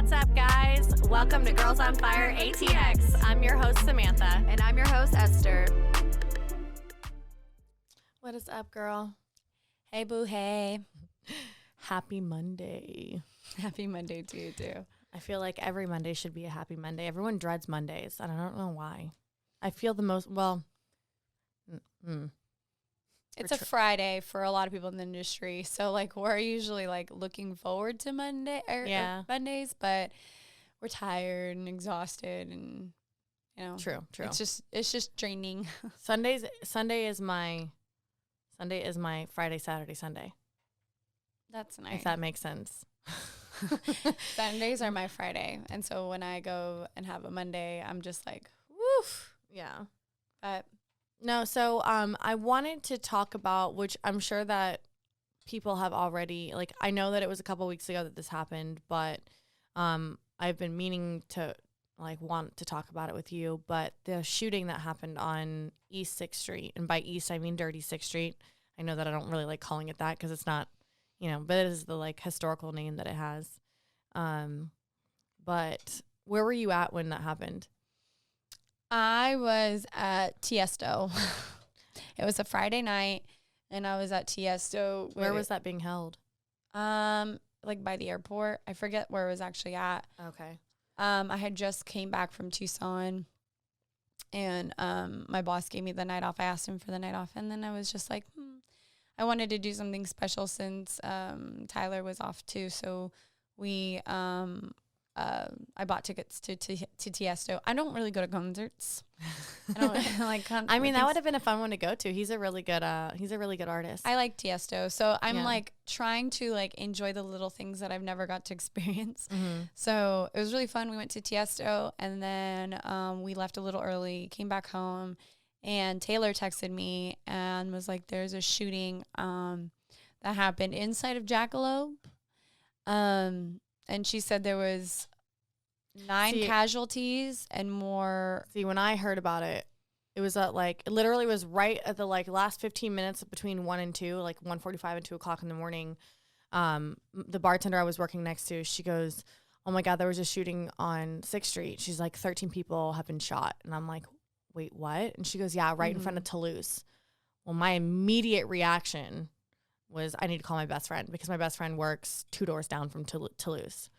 What's up, guys? Welcome to Girls on Fire ATX. I'm your host, Samantha. And I'm your host, Esther. What is up, girl? Hey, boo, hey. Happy Monday. Happy Monday to you, too. I feel like every Monday should be a happy Monday. Everyone dreads Mondays, and I don't know why. I feel the most, It's a Friday for a lot of people in the industry. So, like, we're usually, like, looking forward to Mondays, but we're tired and exhausted and, you know. True. It's just draining. Sunday is my Friday, Saturday, Sunday. That's nice. If that makes sense. Sundays are my Friday. And so when I go and have a Monday, I'm just like, woof. Yeah. But no, so I wanted to talk about, which I'm sure that people have already, like, I know that it was a couple weeks ago that this happened, but I've been meaning to, like, want to talk about it with you, but the shooting that happened on East 6th Street, and by East, I mean Dirty 6th Street. I know that I don't really like calling it that because it's not, but it is the, like, historical name that it has. But where were you at when that happened? I was at Tiesto. It was a Friday night, and I was at Tiesto. Where was that being held? Like by the airport. I forget where it was actually at. Okay. I had just came back from Tucson, and my boss gave me the night off. I asked him for the night off, and then I was just like, I wanted to do something special since Tyler was off too. So we I bought tickets to Tiesto. I don't really go to concerts. I don't like concerts. I mean, that would have been a fun one to go to. He's a really good artist. I like Tiesto. So I'm like trying to like enjoy the little things that I've never got to experience. Mm-hmm. So it was really fun. We went to Tiesto, and then we left a little early, came back home, and Taylor texted me and was like, there's a shooting that happened inside of Jackalope. And she said there was 9 casualties and more. See, when I heard about it, it was at like, it literally was right at the like last 15 minutes between 1 and 2, like 1:45 and 2 o'clock in the morning. The bartender I was working next to, she goes, oh my God, there was a shooting on 6th Street. She's like, 13 people have been shot. And I'm like, wait, what? And she goes, yeah, right in front of Toulouse. Well, my immediate reaction was I need to call my best friend because my best friend works 2 doors down from Toulouse.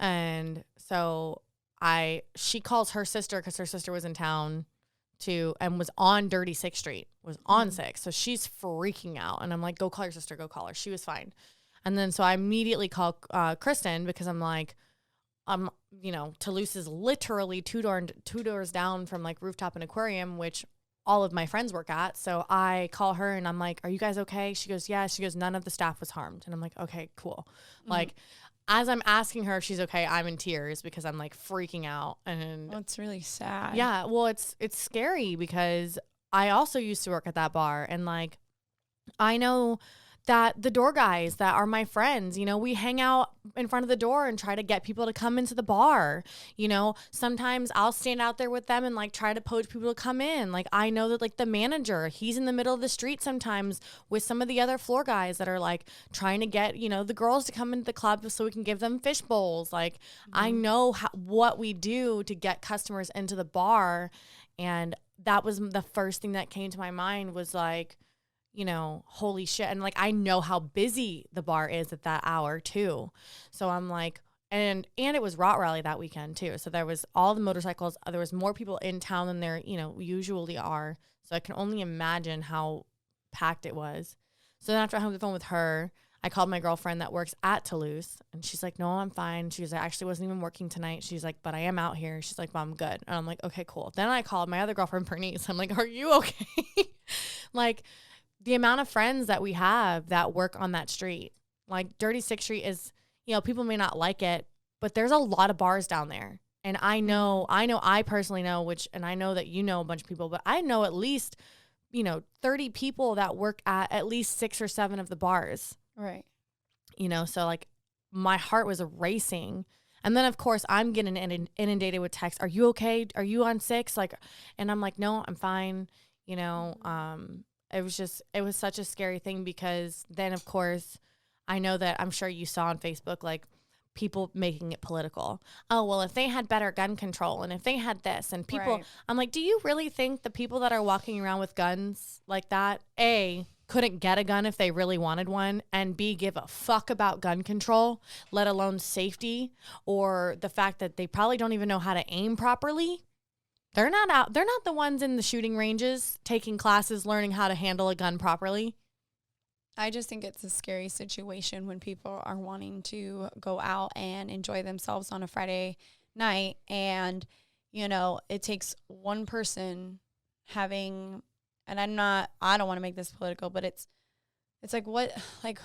And so she calls her sister because her sister was in town too and was on Dirty 6th Street, was on 6th. So she's freaking out. And I'm like, go call your sister, go call her. She was fine. And then so I immediately call Kristen because I'm like, Toulouse is literally 2 doors down from like Rooftop and Aquarium, which all of my friends work at. So I call her and I'm like, are you guys okay? She goes, yeah. She goes, none of the staff was harmed. And I'm like, okay, cool. Mm-hmm. Like, as I'm asking her if she's okay, I'm in tears because I'm like freaking out. And it's really sad. Yeah. Well, it's scary because I also used to work at that bar, and like, I know that the door guys that are my friends, we hang out in front of the door and try to get people to come into the bar. Sometimes I'll stand out there with them and like try to poach people to come in. Like, I know that like the manager, he's in the middle of the street sometimes with some of the other floor guys that are like trying to get, the girls to come into the club so we can give them fish bowls. Like, I know what we do to get customers into the bar. And that was the first thing that came to my mind was like, holy shit. And like, I know how busy the bar is at that hour too. So I'm like, and it was Rot Rally that weekend too. So there was all the motorcycles. There was more people in town than there, usually are. So I can only imagine how packed it was. So then after I hung up the phone with her, I called my girlfriend that works at Toulouse, and she's like, no, I'm fine. She goes, I actually wasn't even working tonight. She's like, but I am out here. She's like, well, I'm good. And I'm like, okay, cool. Then I called my other girlfriend, Bernice. I'm like, are you okay? Like, the amount of friends that we have that work on that street, like Dirty 6th Street is, people may not like it, but there's a lot of bars down there. And I personally know, and I know that a bunch of people, but I know at least, 30 people that work at least 6 or 7 of the bars. Right. So like my heart was racing. And then of course I'm getting inundated with texts. Are you okay? Are you on 6? Like, and I'm like, no, I'm fine. It was such a scary thing because then, of course, I know that I'm sure you saw on Facebook, like, people making it political. Oh, well, if they had better gun control and if they had this and people, Right. I'm like, do you really think the people that are walking around with guns like that, A, couldn't get a gun if they really wanted one, and B, give a fuck about gun control, let alone safety, or the fact that they probably don't even know how to aim properly? They're not the ones in the shooting ranges taking classes learning how to handle a gun properly. I just think it's a scary situation when people are wanting to go out and enjoy themselves on a Friday night, and it takes one person having, and I don't want to make this political, but it's like,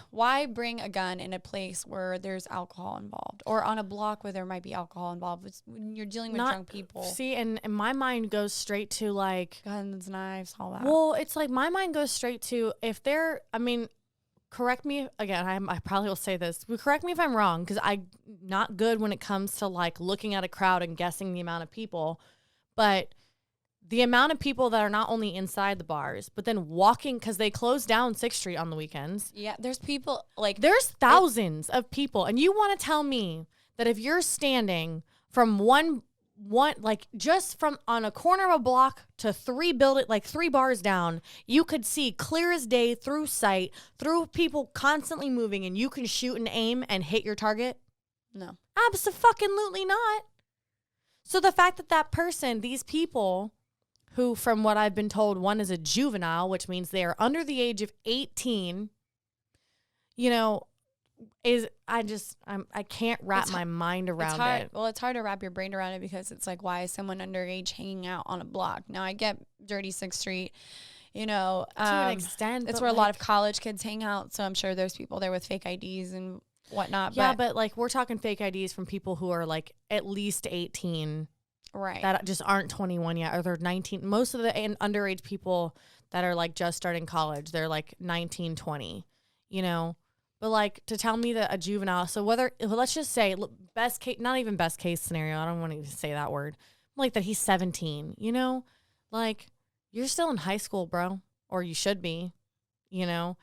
why bring a gun in a place where there's alcohol involved, or on a block where there might be alcohol involved? It's when you're dealing with drunk people. See, and my mind goes straight to like Guns, knives, all that. well, it's like my mind goes straight to if they're, I mean, correct me again, I probably will say this, but correct me if I'm wrong, because I'm not good when it comes to like looking at a crowd and guessing the amount of people, but the amount of people that are not only inside the bars, but then walking, because they close down 6th Street on the weekends. Yeah, there's people like There's thousands of people. And you want to tell me that if you're standing from one like just from on a corner of a block to 3 bars down, you could see clear as day through sight, through people constantly moving, and you can shoot and aim and hit your target? no. Abso-fucking-lutely not. So the fact that person, these people who, from what I've been told, one is a juvenile, which means they are under the age of 18, I can't wrap my mind around it. Well, it's hard to wrap your brain around it because it's like, why is someone underage hanging out on a block? Now, I get dirty 6th Street, to an extent. It's but where a lot of college kids hang out. So I'm sure there's people there with fake IDs and whatnot. Yeah, but like we're talking fake IDs from people who are like at least 18. Right. That just aren't 21 yet, or they're 19. Most of the underage people that are like just starting college, they're like 19, 20, But like to tell me that a juvenile, so let's just say best case, not even best case scenario, I don't want to even say that word, like that he's 17, like you're still in high school, bro, or you should be, and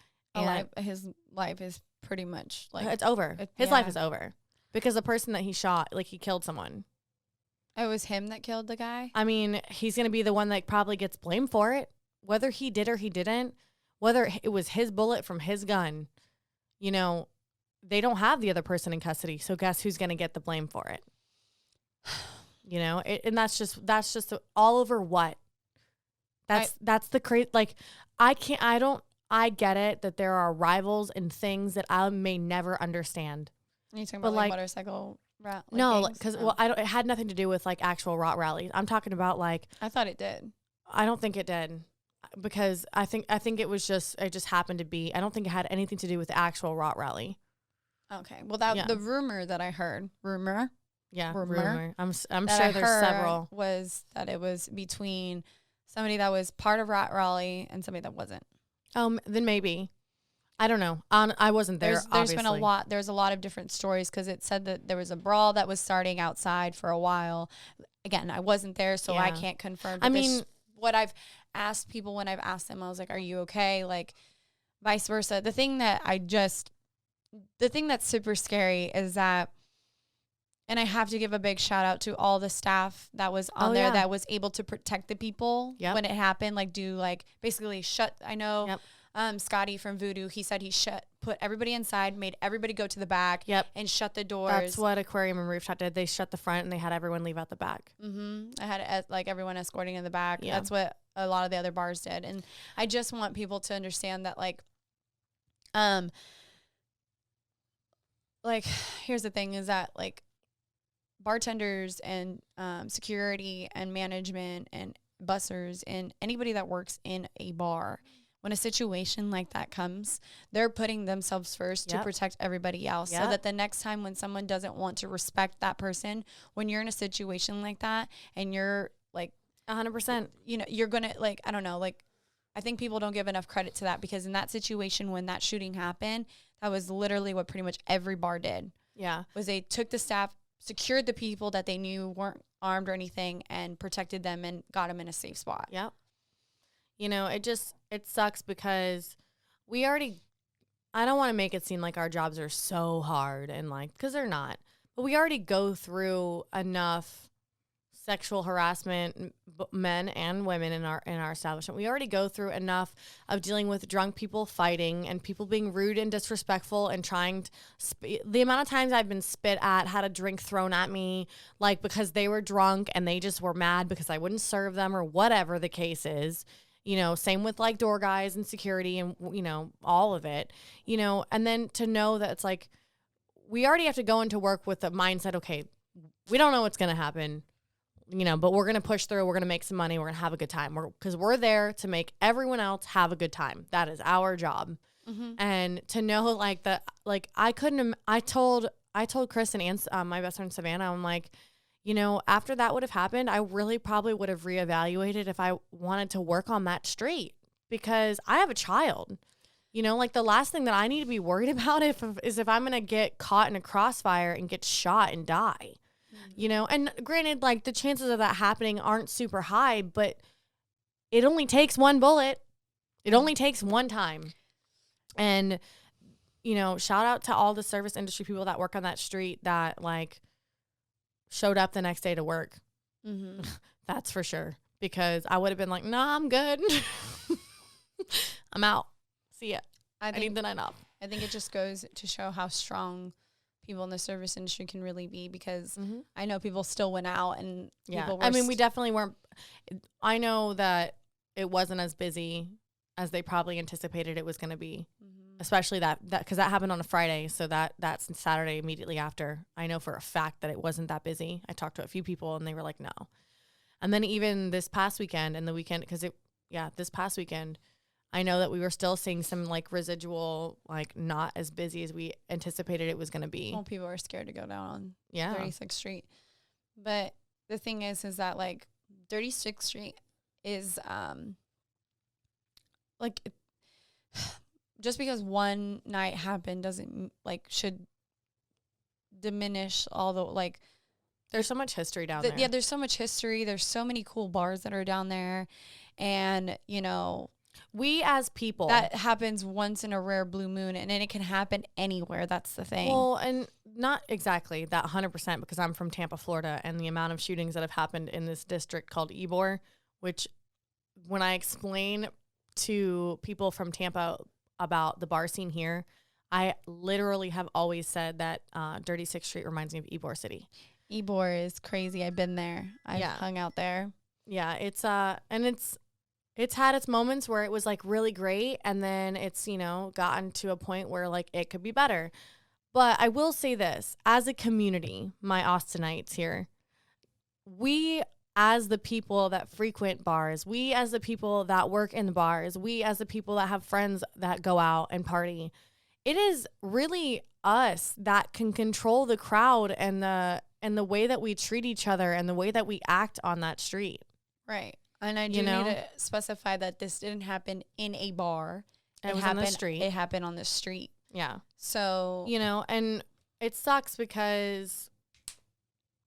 His life is pretty much like it's over. His life is over because the person that he shot, like he killed someone. It was him that killed the guy? I mean, he's going to be the one that probably gets blamed for it, whether he did or he didn't, whether it was his bullet from his gun. They don't have the other person in custody. So guess who's going to get the blame for it? And that's just all over what? That's the crazy, like, I get it that there are rivals and things that I may never understand. Are you talking about like motorcycle route? No, because it had nothing to do with like actual rot rallies. I'm talking about like. I thought it did. I don't think it did, because I think it just happened to be. I don't think it had anything to do with the actual rot rally. Okay, well the rumor that I heard, yeah, rumor. I'm sure there's several. Was that it was between somebody that was part of rot rally and somebody that wasn't. Then maybe. I don't know. I wasn't there. There's been a lot. There's a lot of different stories because it said that there was a brawl that was starting outside for a while. Again, I wasn't there, so I can't confirm. I mean, what I've asked people when I've asked them, I was like, "Are you okay?" Like, vice versa. The thing that's super scary is that, and I have to give a big shout out to all the staff that was on there that was able to protect the people when it happened. Like, basically shut. I know. Yep. Scotty from Voodoo, he said he put everybody inside, made everybody go to the back, and shut the doors. That's what Aquarium and Rooftop did. They shut the front and they had everyone leave out the back. I had like everyone escorting in the back. Yeah. That's what a lot of the other bars did, and I just want people to understand that, like here's the thing: is that like bartenders and security and management and bussers and anybody that works in a bar. When a situation like that comes, they're putting themselves first to protect everybody else so that the next time when someone doesn't want to respect that person, when you're in a situation like that and you're like 100%, you're going to like, I don't know, like I think people don't give enough credit to that because in that situation, when that shooting happened, that was literally what pretty much every bar did. Yeah. Was they took the staff, secured the people that they knew weren't armed or anything and protected them and got them in a safe spot. Yep. It sucks because I don't want to make it seem like our jobs are so hard and like, because they're not, But we already go through enough sexual harassment, men and women in our establishment. We already go through enough of dealing with drunk people fighting and people being rude and disrespectful and trying to the amount of times I've been spit at, had a drink thrown at me, like because they were drunk and they just were mad because I wouldn't serve them or whatever the case is. You know, same with like door guys and security and, you know, all of it, you know, and then to know that it's like, we already have to go into work with the mindset, okay, we don't know what's going to happen, you know, but we're going to push through. We're going to make some money. We're going to have a good time. Because we're there to make everyone else have a good time. That is our job. Mm-hmm. And to know like that, like I told Kristen and my best friend Savannah, I'm like, you know, after that would have happened, I really probably would have reevaluated if I wanted to work on that street because I have a child. You know, like the last thing that I need to be worried about is if I'm going to get caught in a crossfire and get shot and die. Mm-hmm. You know, and granted, like the chances of that happening aren't super high, but it only takes one bullet. It only takes one time. And, you know, shout out to all the service industry people that work on that street that like showed up the next day to work. Mm-hmm. That's for sure. Because I would have been like, nah, I'm good. I'm out. See ya. I need the night off. I think it just goes to show how strong people in the service industry can really be because mm-hmm. I know people still went out and people were I mean, we definitely weren't. I know that it wasn't as busy as they probably anticipated it was going to be, mm-hmm. especially that because that happened on a Friday. So that's Saturday immediately after. I know for a fact that it wasn't that busy. I talked to a few people and they were like, no. And then even this past weekend and the weekend, this past weekend, I know that we were still seeing some like residual, like not as busy as we anticipated it was going to be. Well, people are scared to go down on 36th Street. But the thing is that like 36th Street is like just because one night happened doesn't like should diminish all the like. There's so much history down there. Yeah, there's so much history. There's so many cool bars that are down there. And, you know, we as people, that happens once in a rare blue moon, and then it can happen anywhere. That's the thing. Well, and not exactly that 100% because I'm from Tampa, Florida, and the amount of shootings that have happened in this district called Ybor, which when I explain to people from Tampa about the bar scene here, I literally have always said that 36th Street reminds me of Ybor City. Ybor is crazy. I've been there. I've hung out there. Yeah, it's had its moments where it was like really great, and then it's, you know, gotten to a point where like it could be better. But I will say this, as a community, my Austinites here, we as the people that frequent bars, we as the people that work in the bars, we as the people that have friends that go out and party, it is really us that can control the crowd and the way that we treat each other and the way that we act on that street. Right. And I do need to specify that this didn't happen in a bar. It was on the street. It happened on the street. Yeah. So, you know, and it sucks because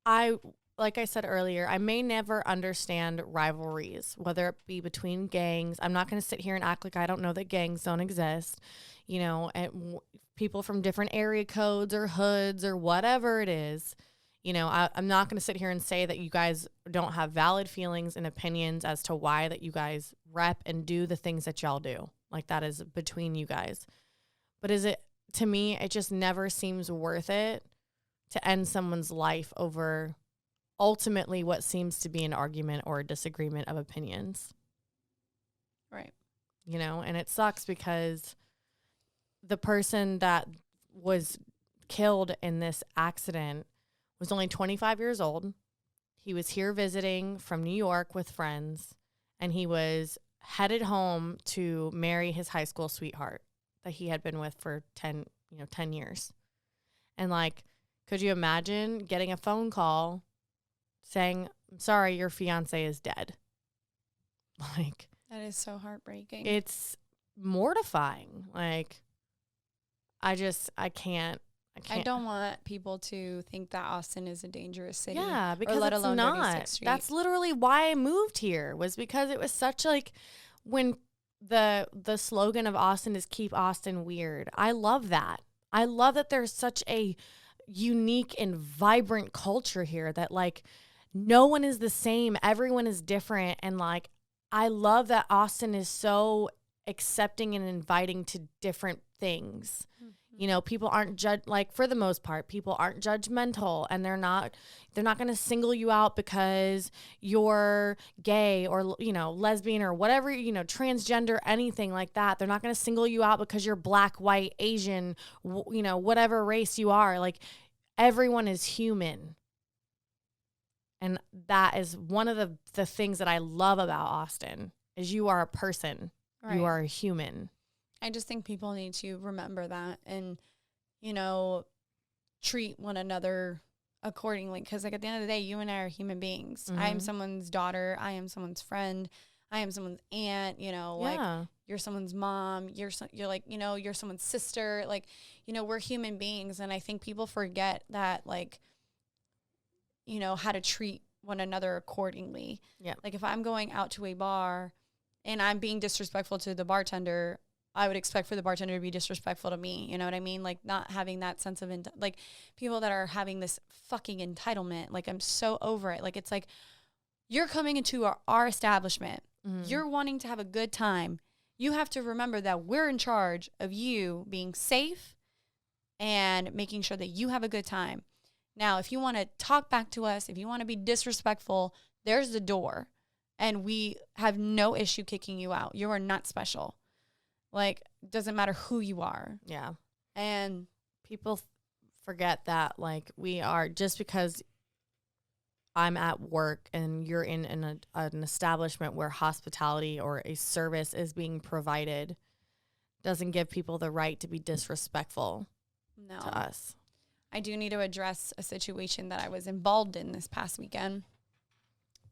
like I said earlier, I may never understand rivalries, whether it be between gangs. I'm not going to sit here and act like I don't know that gangs don't exist, you know, and people from different area codes or hoods or whatever it is. You know, I'm not going to sit here and say that you guys don't have valid feelings and opinions as to why that you guys rep and do the things that y'all do. Like that is between you guys. But to me, it just never seems worth it to end someone's life over ultimately what seems to be an argument or a disagreement of opinions. Right. You know, and it sucks because the person that was killed in this accident was only 25 years old. He was here visiting from New York with friends, and he was headed home to marry his high school sweetheart that he had been with for 10 years. And like, could you imagine getting a phone call saying, "I'm sorry, your fiance is dead"? Like, that is so heartbreaking. It's mortifying. Like, I can't. I don't want people to think that Austin is a dangerous city. Yeah, because let it's alone not. 36th Street. That's literally why I moved here, was because it was such like when the slogan of Austin is "Keep Austin Weird." I love that. I love that there's such a unique and vibrant culture here that like no one is the same. Everyone is different. And like, I love that Austin is so accepting and inviting to different things. You know, people aren't like for the most part, people aren't judgmental, and they're not going to single you out because you're gay or, you know, lesbian or whatever, you know, transgender, anything like that. They're not going to single you out because you're black, white, Asian, you know, whatever race you are. Like, everyone is human. And that is one of the things that I love about Austin is you are a person. Right. You are a human. I just think people need to remember that and, you know, treat one another accordingly. Because, like, at the end of the day, you and I are human beings. I am someone's daughter. I am someone's friend. I am someone's aunt. You know, like, you're someone's mom. You're like, you know, you're someone's sister. Like, you know, we're human beings. And I think people forget that, like, you know, how to treat one another accordingly. Yeah. Like, if I'm going out to a bar and I'm being disrespectful to the bartender, I would expect for the bartender to be disrespectful to me. You know what I mean? Like, not having that sense of, like, people that are having this fucking entitlement. Like, I'm so over it. Like, it's like, you're coming into our establishment. You're wanting to have a good time. You have to remember that we're in charge of you being safe and making sure that you have a good time. Now, if you want to talk back to us, if you want to be disrespectful, there's the door. And we have no issue kicking you out. You are not special. Like, doesn't matter who you are. Yeah. And people forget that, like, we are, just because I'm at work and you're in an establishment where hospitality or a service is being provided, doesn't give people the right to be disrespectful to us. I do need to address a situation that I was involved in this past weekend.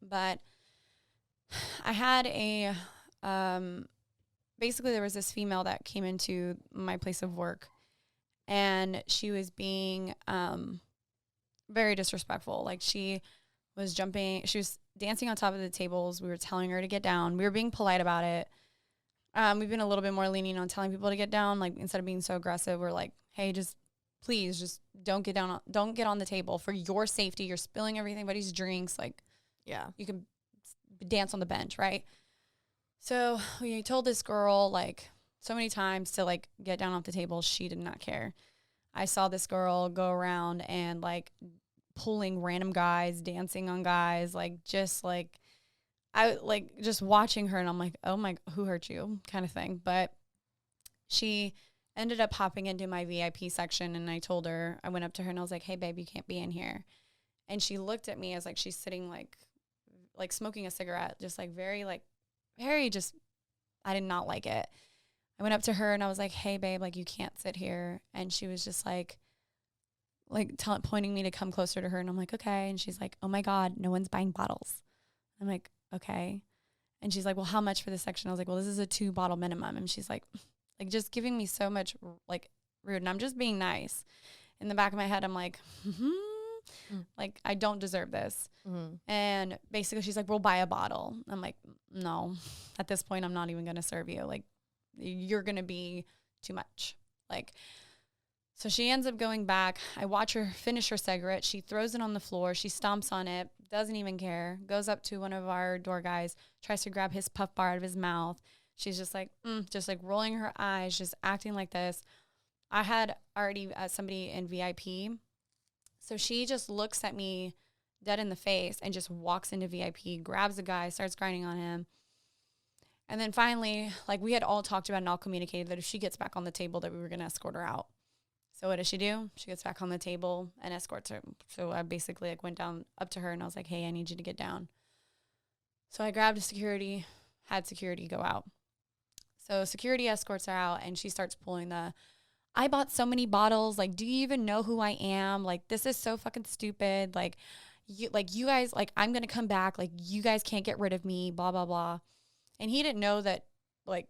But I had a... basically, there was this female that came into my place of work, and she was being very disrespectful. Like, she was dancing on top of the tables. We were telling her to get down. We were being polite about it. We've been a little bit more lenient on telling people to get down. Like, instead of being so aggressive, we're like, hey, please don't get down. Don't get on the table for your safety. You're spilling everybody's drinks. Like, yeah, you can dance on the bench, right? So we told this girl, like, so many times to, like, get down off the table. She did not care. I saw this girl go around and, like, pulling random guys, dancing on guys, like, just, like, just watching her, and I'm like, oh, my, who hurt you kind of thing. But she ended up hopping into my VIP section, and I went up to her, and I was like, hey, babe, you can't be in here. And she looked at me as, like, she's sitting, like smoking a cigarette, just, like, very just, I did not like it. I went up to her and I was like, hey, babe, like, you can't sit here. And she was just like pointing me to come closer to her. And I'm like, okay. And she's like, oh my God, no one's buying bottles. I'm like, okay. And she's like, well, how much for this section? I was like, well, this is a 2-bottle minimum. And she's like just giving me so much, like, rude. And I'm just being nice. In the back of my head, I'm like, like, I don't deserve this. And basically she's like, we'll buy a bottle. I'm like, no, at this point, I'm not even going to serve you. Like, you're going to be too much. Like, so she ends up going back. I watch her finish her cigarette. She throws it on the floor. She stomps on it, doesn't even care, goes up to one of our door guys, tries to grab his puff bar out of his mouth. She's just like, just like rolling her eyes, just acting like this. I had already somebody in VIP. So she just looks at me dead in the face and just walks into VIP, grabs the guy, starts grinding on him. And then finally, like, we had all talked about and all communicated that if she gets back on the table that we were going to escort her out. So what does she do? She gets back on the table and escorts her. So I basically, like, went down up to her and I was like, hey, I need you to get down. So I grabbed security, had security go out. So security escorts her out and she starts pulling I bought so many bottles. Like, do you even know who I am? Like, this is so fucking stupid. Like, you guys, like, I'm going to come back. Like, you guys can't get rid of me, blah, blah, blah. And he didn't know that, like,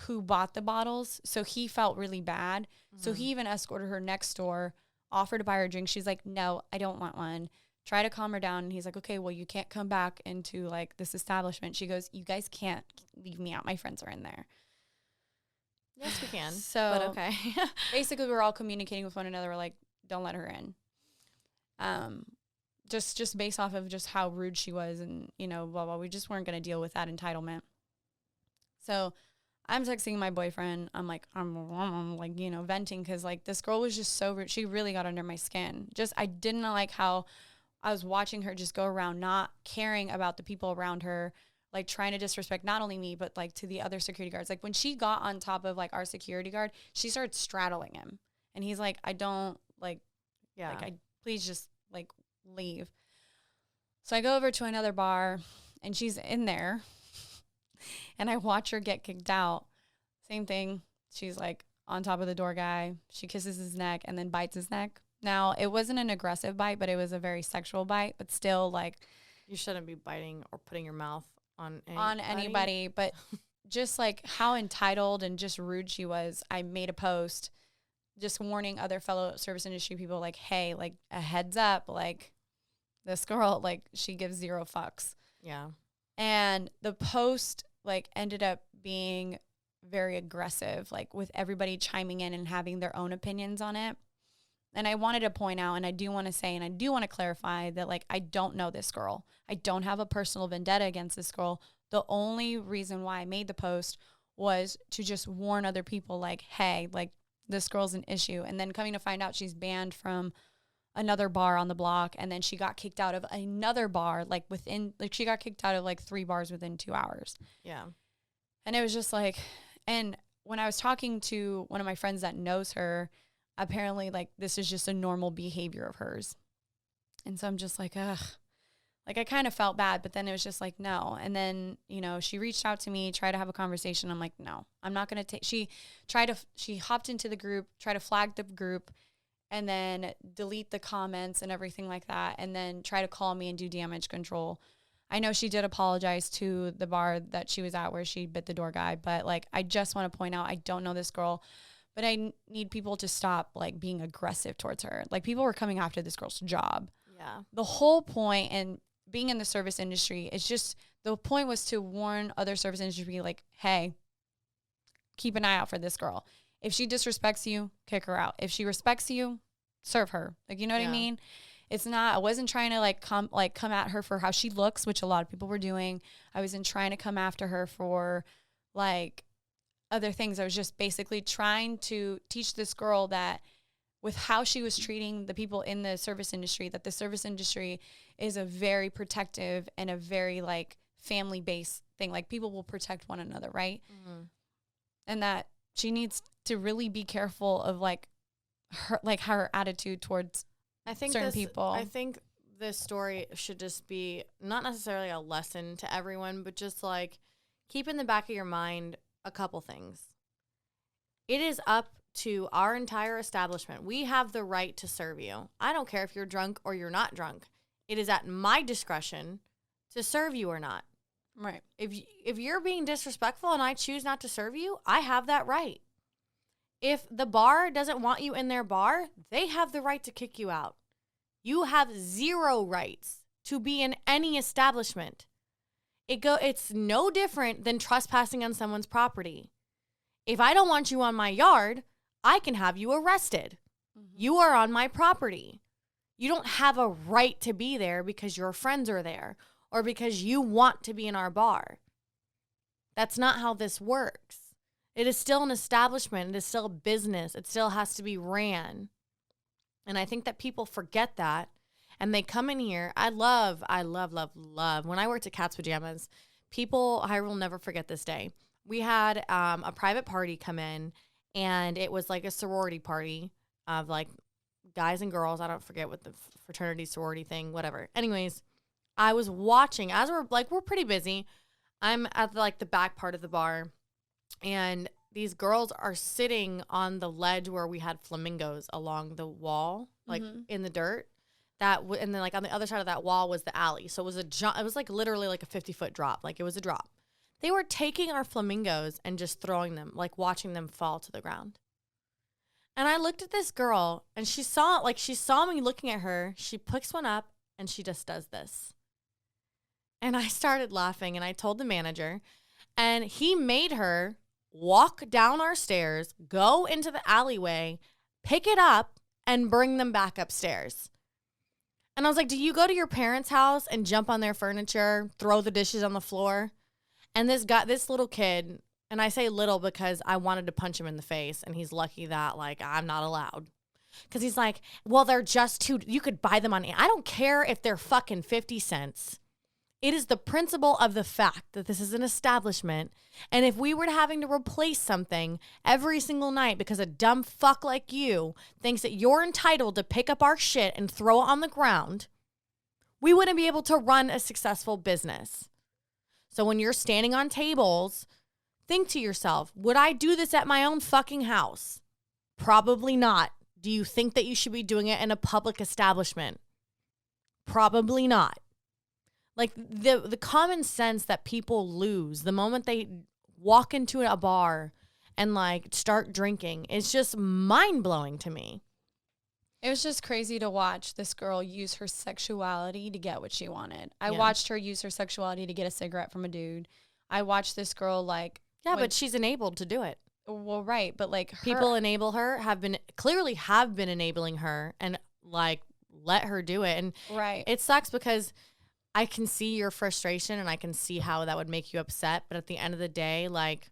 who bought the bottles. So he felt really bad. So he even escorted her next door, offered to buy her a drink. She's like, no, I don't want one. Try to calm her down. And he's like, okay, well, you can't come back into, like, this establishment. She goes, you guys can't leave me out. My friends are in there. Yes, we can. So, but okay. basically, we're all communicating with one another. We're like, don't let her in. Just based off of just how rude she was, and, you know, blah, blah. We just weren't going to deal with that entitlement. So I'm texting my boyfriend. I'm like, you know, venting, because, like, this girl was just so rude. She really got under my skin. I didn't like how I was watching her just go around not caring about the people around her, like, trying to disrespect not only me, but, like, to the other security guards. Like, when she got on top of, like, our security guard, she started straddling him. And he's like, I don't, like, please just, like, leave. So I go over to another bar, and she's in there, and I watch her get kicked out. Same thing. She's, like, on top of the door guy. She kisses his neck and then bites his neck. Now, it wasn't an aggressive bite, but it was a very sexual bite. But still, like, you shouldn't be biting or putting your mouth on anybody. But just, like, how entitled and just rude she was, I made a post just warning other fellow service industry people, like, hey, like, a heads up, like, this girl, like, she gives zero fucks. Yeah. And the post, like, ended up being very aggressive, like, with everybody chiming in and having their own opinions on it. And I wanted to point out, and I do want to say, and I do want to clarify that, like, I don't know this girl. I don't have a personal vendetta against this girl. The only reason why I made the post was to just warn other people, like, hey, like, this girl's an issue. And then coming to find out, she's banned from another bar on the block, and then she got kicked out of another bar, like, she got kicked out of, like, 3 bars within 2 hours. Yeah. And it was just like, and when I was talking to one of my friends that knows her, apparently, like, this is just a normal behavior of hers. And so I'm just like, ugh. Like, I kind of felt bad, but then it was just like, no. And then, you know, she reached out to me, tried to have a conversation. I'm like, no, I'm not going to take, she hopped into the group, tried to flag the group, and then delete the comments and everything like that, and then try to call me and do damage control. I know she did apologize to the bar that she was at where she bit the door guy, but, like, I just want to point out, I don't know this girl, but I need people to stop, like, being aggressive towards her. Like, people were coming after this girl's job. Yeah. The whole point, and being in the service industry, it's just, the point was to warn other service industry, like, hey, keep an eye out for this girl. If she disrespects you, kick her out. If she respects you, serve her. Like, you know what I mean? It's not, I wasn't trying to, like, come at her for how she looks, which a lot of people were doing. I wasn't trying to come after her for, like, other things. I was just basically trying to teach this girl that with how she was treating the people in the service industry, that the service industry is a very protective and a very, like, family-based thing. Like, people will protect one another, right? Mm-hmm. And that she needs to really be careful of, like, her attitude towards certain people. I think this story should just be not necessarily a lesson to everyone, but just, like, keep in the back of your mind a couple things. It is up to our entire establishment. We have the right to serve you. I don't care if you're drunk or you're not drunk. It is at my discretion to serve you or not. Right. If you're being disrespectful and I choose not to serve you, I have that right. If the bar doesn't want you in their bar, they have the right to kick you out. You have zero rights to be in any establishment. It's no different than trespassing on someone's property. If I don't want you on my yard, I can have you arrested. Mm-hmm. You are on my property. You don't have a right to be there because your friends are there or because you want to be in our bar. That's not how this works. It is still an establishment. It is still a business. It still has to be ran. And I think that people forget that. And they come in here. I love. When I worked at Cat's Pajamas, I will never forget this day. We had a private party come in, and it was like a sorority party of, like, guys and girls. I don't forget what the fraternity sorority thing, whatever. Anyways, I was watching as we're pretty busy. I'm at, like, the back part of the bar, and these girls are sitting on the ledge where we had flamingos along the wall, like, in the dirt. And then, like, on the other side of that wall was the alley. So it was like literally like a 50-foot drop. Like, it was a drop. They were taking our flamingos and just throwing them, like, watching them fall to the ground. And I looked at this girl, and she saw me looking at her. She picks one up, and she just does this. And I started laughing, and I told the manager, and he made her walk down our stairs, go into the alleyway, pick it up, and bring them back upstairs. And I was like, do you go to your parents' house and jump on their furniture, throw the dishes on the floor? And this little kid, and I say little because I wanted to punch him in the face, and he's lucky that, like, I'm not allowed. Because he's like, well, they're just too, you could buy them on, I don't care if they're fucking 50 cents. It is the principle of the fact that this is an establishment. And if we were having to replace something every single night because a dumb fuck like you thinks that you're entitled to pick up our shit and throw it on the ground, we wouldn't be able to run a successful business. So when you're standing on tables, think to yourself, would I do this at my own fucking house? Probably not. Do you think that you should be doing it in a public establishment? Probably not. Like the common sense that people lose the moment they walk into a bar and like start drinking is just mind-blowing to me. It was just crazy to watch this girl use her sexuality to get what she wanted. I watched her use her sexuality to get a cigarette from a dude. I watched this girl like... Yeah, but she's enabled to do it. Well, right, but like... People enable her, have been enabling her and like let her do it. And right. It sucks because... I can see your frustration and I can see how that would make you upset. But at the end of the day, like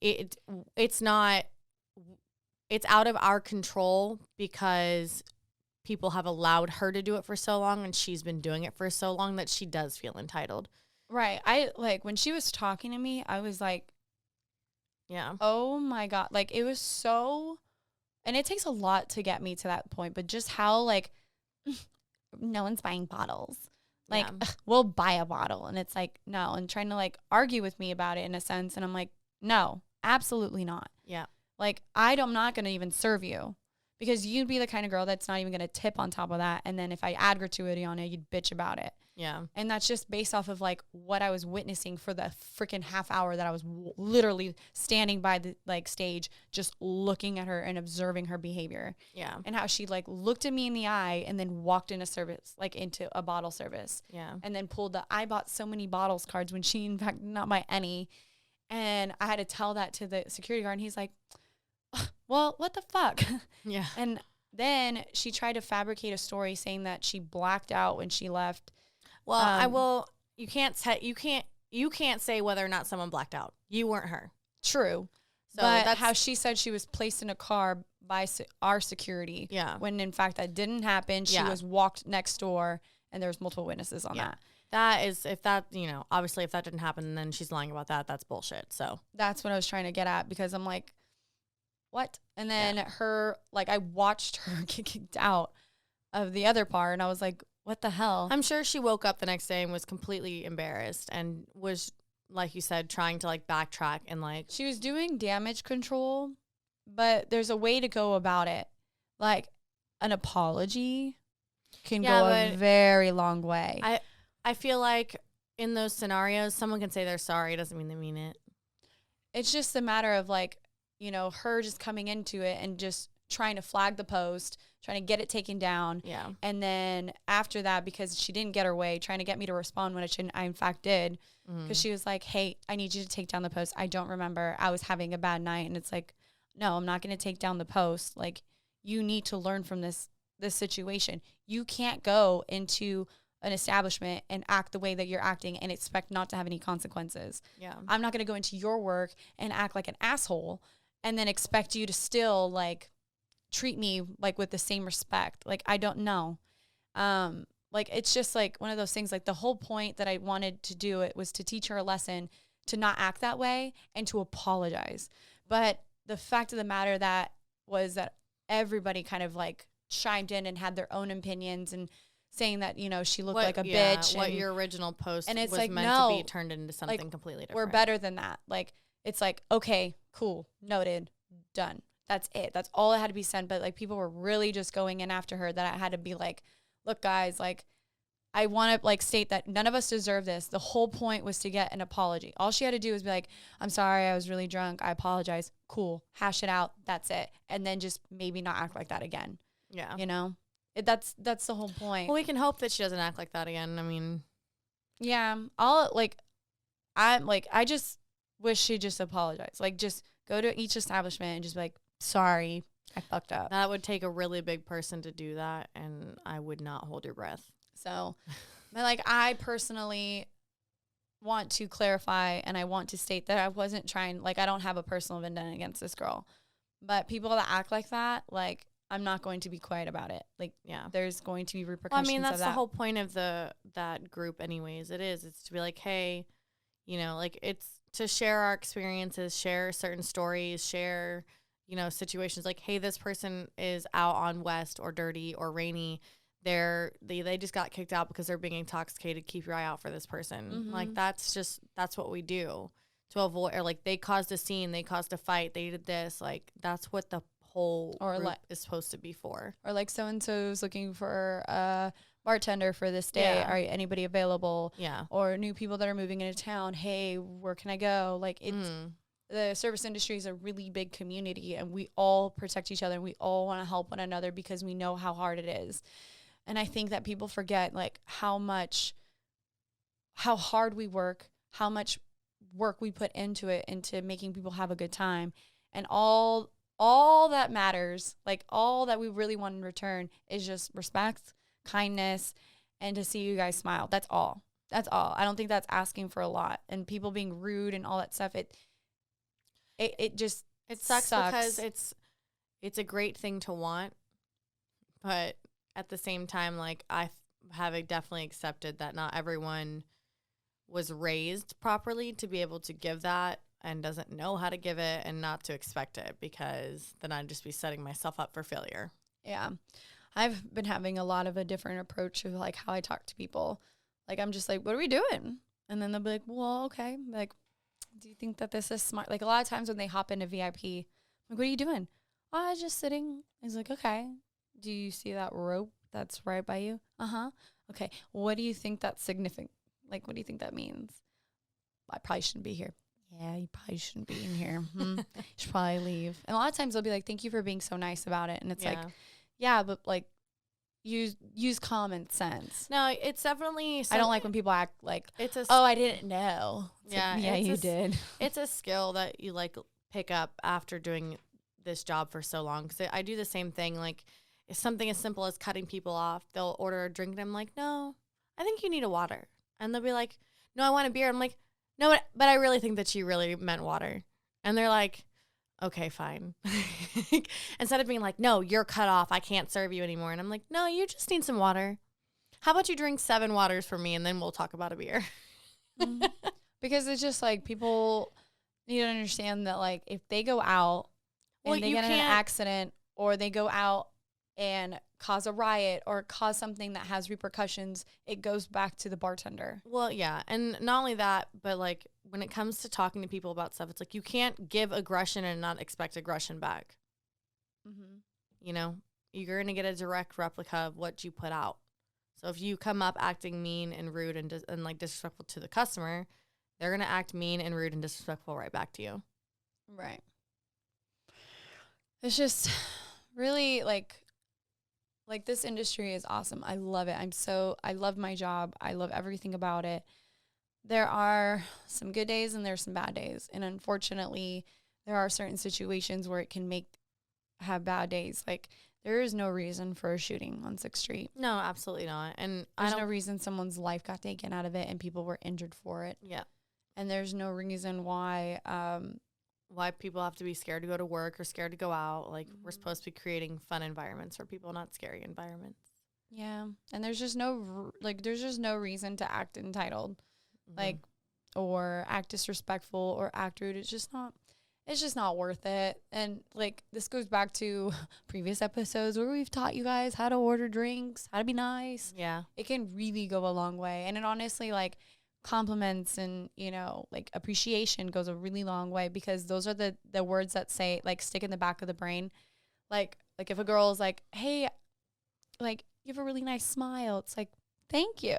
it's out of our control because people have allowed her to do it for so long and she's been doing it for so long that she does feel entitled. Right. I like when she was talking to me, I was like, yeah, oh my God. Like it was so, and it takes a lot to get me to that point, but just how like, no one's buying bottles. Like, we'll buy a bottle. And it's like, no. And trying to like argue with me about it in a sense. And I'm like, no, absolutely not. Yeah. Like, I'm not going to even serve you because you'd be the kind of girl that's not even going to tip on top of that. And then if I add gratuity on it, you'd bitch about it. Yeah. And that's just based off of like what I was witnessing for the freaking half hour that I was literally standing by the like stage, just looking at her and observing her behavior. Yeah. And how she like looked at me in the eye and then walked in a service, like into a bottle service. Yeah. And then pulled the, I bought so many bottles cards when she in fact did not buy any. And I had to tell that to the security guard and he's like, well, what the fuck? Yeah. And then she tried to fabricate a story saying that she blacked out when she left. Well, you can't say whether or not someone blacked out. You weren't her. True. So but that's how she said she was placed in a car by our security. Yeah. When in fact that didn't happen. She was walked next door and there was multiple witnesses on that. That is, if that, obviously if that didn't happen, then she's lying about that. That's bullshit. So that's what I was trying to get at because I'm like, what? And then I watched her get kicked out of the other bar and I was like, what the hell? I'm sure she woke up the next day and was completely embarrassed and was, like you said, trying to like backtrack and like. She was doing damage control, but there's a way to go about it. Like an apology can go a very long way. I feel like in those scenarios, someone can say they're sorry. It doesn't mean they mean it. It's just a matter of like, her just coming into it and just trying to flag the post, trying to get it taken down. Yeah. And then after that, because she didn't get her way, trying to get me to respond when I in fact did. Because she was like, hey, I need you to take down the post. I don't remember. I was having a bad night. And it's like, no, I'm not going to take down the post. Like, you need to learn from this situation. You can't go into an establishment and act the way that you're acting and expect not to have any consequences. Yeah. I'm not going to go into your work and act like an asshole and then expect you to still like treat me like with the same respect. Like, I don't know. Like, it's just like one of those things, like the whole point that I wanted to do it was to teach her a lesson to not act that way and to apologize. But the fact of the matter that was that everybody kind of like chimed in and had their own opinions and saying that, she looked like a bitch. What your original post and it's was like, meant to be turned into something like, completely different. We're better than that. Like, it's like, okay, cool, noted, done. That's it. That's all that had to be said. But like, people were really just going in after her that I had to be like, look, guys, like, I want to like state that none of us deserve this. The whole point was to get an apology. All she had to do was be like, I'm sorry, I was really drunk. I apologize. Cool. Hash it out. That's it. And then just maybe not act like that again. Yeah. That's the whole point. Well, we can hope that she doesn't act like that again. I mean, yeah, I just wish she'd just apologize. Like, just go to each establishment and just be like, sorry, I fucked up. That would take a really big person to do that, and I would not hold your breath. So, but like, I personally want to clarify, and I want to state that I wasn't trying, like, I don't have a personal vendetta against this girl. But people that act like that, like, I'm not going to be quiet about it. Like, Yeah. there's going to be Well, I repercussions mean, that's of the that. whole point of that group anyways. It's to be like, hey, you know, like, it's to share our experiences, share certain stories, share, you know, situations like, hey, this person is out on West or dirty or rainy. They just got kicked out because they're being intoxicated. Keep your eye out for this person. Like, that's what we do to avoid, or like, they caused a scene, they caused a fight, they did this. Like, that's what the whole group is supposed to be for. Or like, so-and-so's looking for a bartender for this day. Yeah. Are anybody available? Yeah. Or new people that are moving into town. Hey, where can I go? Like, it's the service industry is a really big community, and we all protect each other, and we all want to help one another because we know how hard it is. And I think that people forget, like, how hard we work, how much work we put into it, into making people have a good time. And all that matters, like, all that we really want in return is just respect, kindness, and to see you guys smile. That's all. That's all. I don't think that's asking for a lot. And people being rude and all that stuff, it just sucks because it's a great thing to want, but at the same time, like, I have definitely accepted that not everyone was raised properly to be able to give that, and doesn't know how to give it, and not to expect it, because then I'd just be setting myself up for failure. Yeah. I've been having a lot of a different approach of, like, how I talk to people. Like, I'm just like, what are we doing? And then they'll be like, well, okay. Like, do you think that this is smart? Like, a lot of times when they hop into VIP, I'm like, what are you doing? Oh, I was just sitting. He's like, okay. Do you see that rope that's right by you? Uh-huh. Okay. What do you think that's significant? Like, what do you think that means? I probably shouldn't be here. Yeah, you probably shouldn't be in here. You should probably leave. And a lot of times they'll be like, thank you for being so nice about it. And it's like, yeah, but like, use common sense. No, it's definitely. I don't like when people act like, oh, I didn't know. It's yeah, like, yeah, you did. It's a skill that you, like, pick up after doing this job for so long. Because I do the same thing. Like, if something as simple as cutting people off, they'll order a drink, and I'm like, no, I think you need a water. And they'll be like, no, I want a beer. I'm like, no, but I really think that you really meant water. And they're like, okay, fine. Instead of being like, no, you're cut off, I can't serve you anymore. And I'm like, no, you just need some water. How about you drink 7 waters for me, and then we'll talk about a beer. Because it's just like, people need to understand that, like, if they go out and they get in an accident, or they go out and cause a riot or cause something that has repercussions, it goes back to the bartender. Well, yeah. And not only that, but like, when it comes to talking to people about stuff, it's like, you can't give aggression and not expect aggression back. You know, you're going to get a direct replica of what you put out. So if you come up acting mean and rude and like disrespectful to the customer, they're going to act mean and rude and disrespectful right back to you. Right. It's just really like this industry is awesome. I love it. I love my job. I love everything about it. There are some good days and there's some bad days. And unfortunately, there are certain situations where it can have bad days. Like, there is no reason for a shooting on 6th Street. No, absolutely not. And there's no reason someone's life got taken out of it and people were injured for it. Yeah. And there's no reason why people have to be scared to go to work or scared to go out. Like, we're supposed to be creating fun environments for people, not scary environments. Yeah. And there's just no reason to act entitled, like, or act disrespectful or act rude. It's just not worth it. And like, this goes back to previous episodes where we've taught you guys how to order drinks, how to be nice. Yeah. It can really go a long way. And it honestly, like, compliments and, you know, like, appreciation goes a really long way, because those are the words that say, like, stick in the back of the brain. Like if a girl is like, hey, like, you have a really nice smile, it's like, thank you.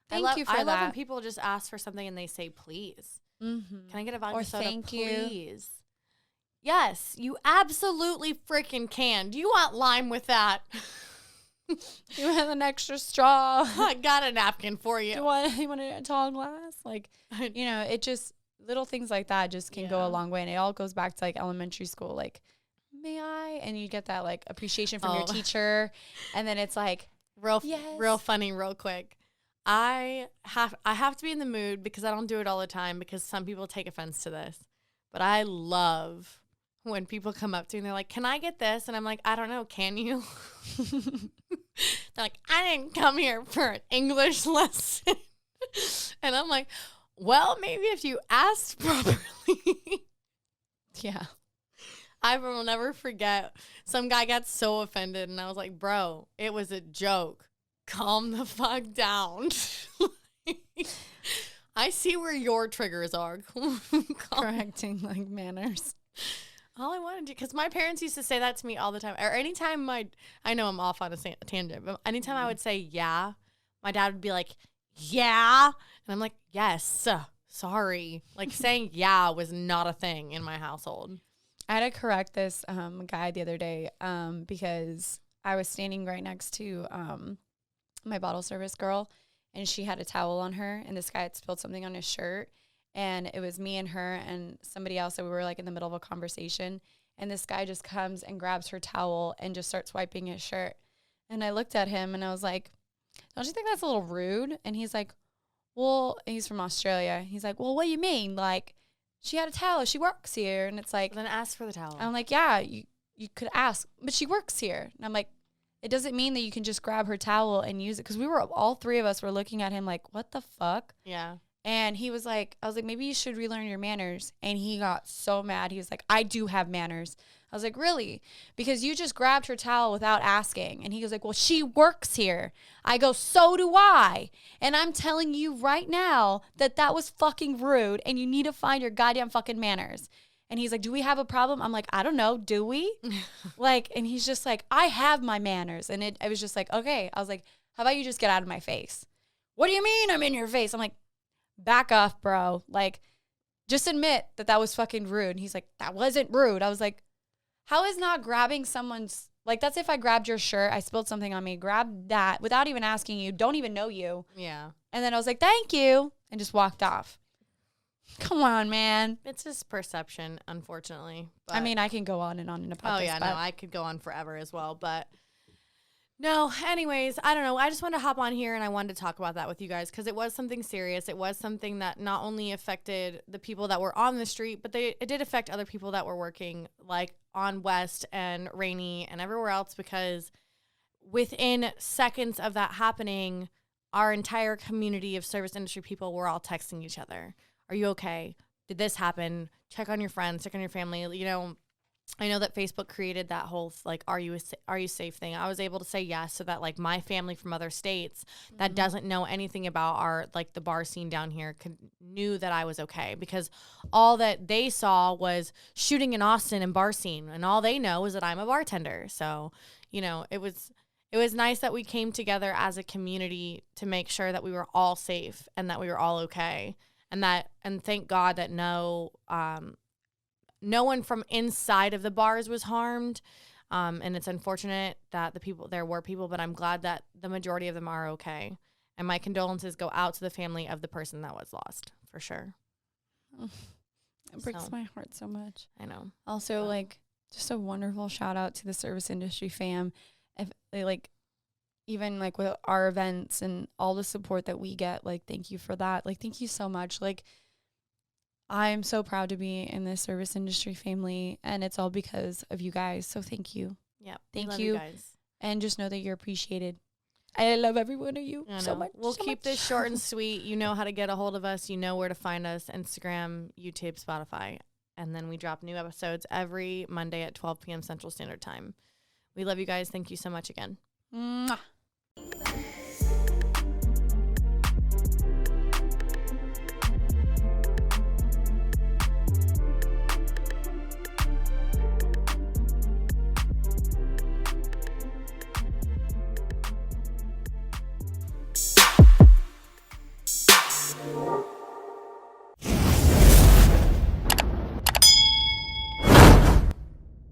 Thank you for that. I love when people just ask for something and they say, please. Can I get a vodka soda, thank please? Yes, you absolutely freaking can. Do you want lime with that? You have an extra straw. I got a napkin for you. You want a tall glass? Like, you know, it just, little things like that just can go a long way. And it all goes back to, like, elementary school. Like, may I? And you get that like appreciation from your teacher. And then it's like, real funny, real quick. I have to be in the mood because I don't do it all the time because some people take offense to this. But I love when people come up to me and they're like, can I get this? And I'm like, I don't know. Can you? They're like, I didn't come here for an English lesson. And I'm like, well, maybe if you asked properly. Yeah. I will never forget. Some guy got so offended and I was like, bro, it was a joke. Calm the fuck down. I see where your triggers are. Correcting like manners. All I wanted to, because my parents used to say that to me all the time. Or anytime I know I'm off on a tangent, but anytime I would say, yeah, my dad would be like, yeah. And I'm like, yes, sorry. Like saying yeah was not a thing in my household. I had to correct this guy the other day because I was standing right next to my bottle service girl, and she had a towel on her, and this guy had spilled something on his shirt, and it was me and her and somebody else that we were like in the middle of a conversation, and this guy just comes and grabs her towel and just starts wiping his shirt. And I looked at him and I was like, don't you think that's a little rude? And he's like, well, he's from Australia. He's like, well, what do you mean? Like, she had a towel. She works here. And it's like, then ask for the towel. I'm like, yeah, you could ask, but she works here. And I'm like, it doesn't mean that you can just grab her towel and use it. Because all three of us were looking at him like, what the fuck? Yeah. And he was like, I was like, maybe you should relearn your manners. And he got so mad. He was like, I do have manners. I was like, really? Because you just grabbed her towel without asking. And he was like, well, she works here. I go, so do I. And I'm telling you right now that was fucking rude. And you need to find your goddamn fucking manners. And he's like, do we have a problem? I'm like, I don't know. Do we? Like, and he's just like, I have my manners. And I was just like, okay. I was like, how about you just get out of my face? What do you mean I'm in your face? I'm like, back off, bro. Like, just admit that was fucking rude. And he's like, that wasn't rude. I was like, how is not grabbing someone's, like, that's if I grabbed your shirt, I spilled something on me, grabbed that without even asking you, don't even know you. Yeah. And then I was like, thank you, and just walked off. Come on, man. It's just perception, unfortunately. I mean, I can go on and on about this. Oh, yeah, no, I could go on forever as well. But no, anyways, I don't know. I just wanted to hop on here and I wanted to talk about that with you guys because it was something serious. It was something that not only affected the people that were on the street, but it did affect other people that were working like on West and Rainy and everywhere else because within seconds of that happening, our entire community of service industry people were all texting each other. Are you okay? Did this happen? Check on your friends, check on your family. You know, I know that Facebook created that whole like, are you safe thing. I was able to say yes so that like my family from other states that doesn't know anything about our like the bar scene down here knew that I was okay because all that they saw was shooting in Austin and bar scene, and all they know is that I'm a bartender. So, you know, it was nice that we came together as a community to make sure that we were all safe and that we were all okay. And thank God that no one from inside of the bars was harmed. And it's unfortunate that there were people, but I'm glad that the majority of them are okay. And my condolences go out to the family of the person that was lost, for sure. It breaks my heart so much. I know. Also, like, just a wonderful shout out to the service industry fam. If they like, even like with our events and all the support that we get, like, thank you for that. Like, thank you so much. Like, I'm so proud to be in this service industry family, and it's all because of you guys. So thank you. Yeah. Thank you guys. And just know that you're appreciated. I love every one of you so much. We'll keep this short and sweet. You know how to get a hold of us. You know where to find us. Instagram, YouTube, Spotify. And then we drop new episodes every Monday at 12 p.m. Central Standard Time. We love you guys. Thank you so much again. Mwah.